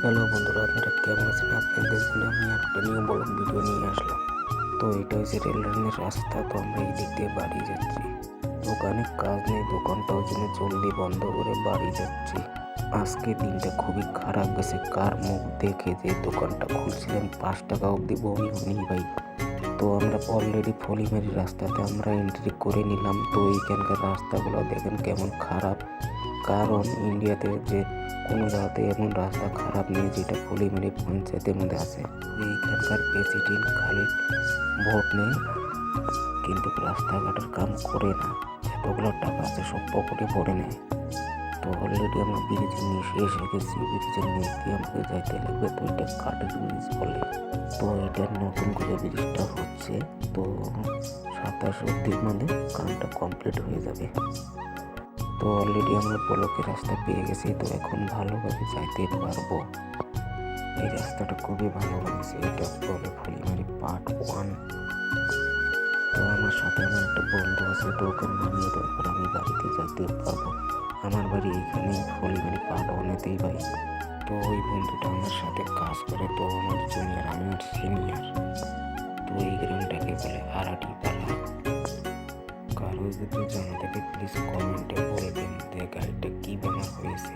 Hello বন্ধুরা, আপনারা কেমন আছেন? আপনাদের জন্য আমি একটা নিউ ব্লগ ভিডিও নিয়ে আসলাম। তো এটা হচ্ছে রেল লাইনের রাস্তা। তো আমরা এই দিক দিয়ে বাড়ি যাচ্ছি। দোকানে কাজ নেই, দোকানটা ওই জন্য জলদি বন্ধ করে বাড়ি যাচ্ছি। আজকে দিনটা খুবই খারাপ গেছে। কার মুখ দেখে যে দোকানটা খুলছিলাম 5 টাকা অবধি বমি হয়নি ভাই। তো আমরা অলরেডি ফলিমারি রাস্তাতে আমরা এন্ট্রি করে নিলাম। তো এইখানকার রাস্তাগুলো দেখেন কেমন খারাপ। কারণ ইন্ডিয়াতে যে কোনো জায়গাতে এমন রাস্তা খারাপ নেই যেটা ফলিমারি পঞ্চায়েতের মধ্যে আছে। এইখানকার প্রেসিডেন্ট খালি ভোট নেই কিন্তু রাস্তাঘাটের কাম করে না। এতগুলো টাকা আছে সব পকেটে ভরে নেয়। তো অলরেডি আমরা ব্রিজের নিচে এসে গেছি। ব্রিজের নিচ দিয়ে আমাকে যাইতে লাগবে। তো এটা কাঠের ব্রিজ বলে। তো এটা নতুন করে ব্রিজটা হচ্ছে। তো 27 অবধির মধ্যে কামটা কমপ্লিট হয়ে যাবে। তো অলরেডি আমরা ব্লকের রাস্তা পেয়ে গেছি। তো এখন ভালোভাবে যাইতে পারবো। এই রাস্তাটা খুবই ভালো বানিয়েছে। এটা বলে ফলিমারি পার্ট 1। তো আমার সাথে আমার একটা বন্ধু আছে। তো ওকে নামিয়ে দেওয়ার পর আমি বাড়িতে যাইতে পারবো। আমার বাড়ি এইখানে ফলিমারি পার্ট 1-এতেই ভাই। তো ওই বন্ধুটা আমার সাথে কাজ করে। তো আমার জুনিয়র, আমি ওর সিনিয়র। তো এই গ্রামটাকে বলে আরাটি পালা। কারো যদি জানা থাকে প্লিজ কমেন্টে বলবেন যে গাড়িটা কী বেমার হয়েছে।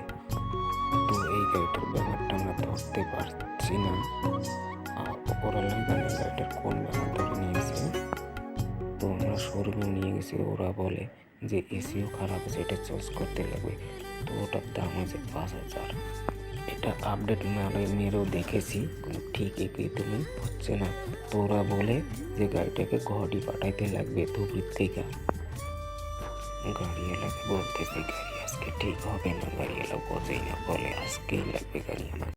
তো এই গাড়িটার ব্যাপারটা আমরা ধরতে পারছি না। ওরা জানে গাড়িটার কোন ব্যাপার ধরে নিয়েছে। তো আমরা শোরুমে নিয়ে গেছি। ওরা বলে যে এসিও খারাপ আছে, এটা চেঞ্জ করতে লাগবে। তো ওটার দাম আছে 5,000। এটা আপডেট মেরেও দেখেছি, কোনো ঠিক একদমই হচ্ছে না। তো ওরা বলে যে গাড়িটাকে ঘড়ি পাঠাইতে লাগবে ধুবড়ির থেকে। গাড়িওয়ালাকে বলতেছি গাড়ি আজকে ঠিক হবে না। গাড়িওয়ালা বোঝেই না, বলে আজকেই লাগবে গাড়ি আমার।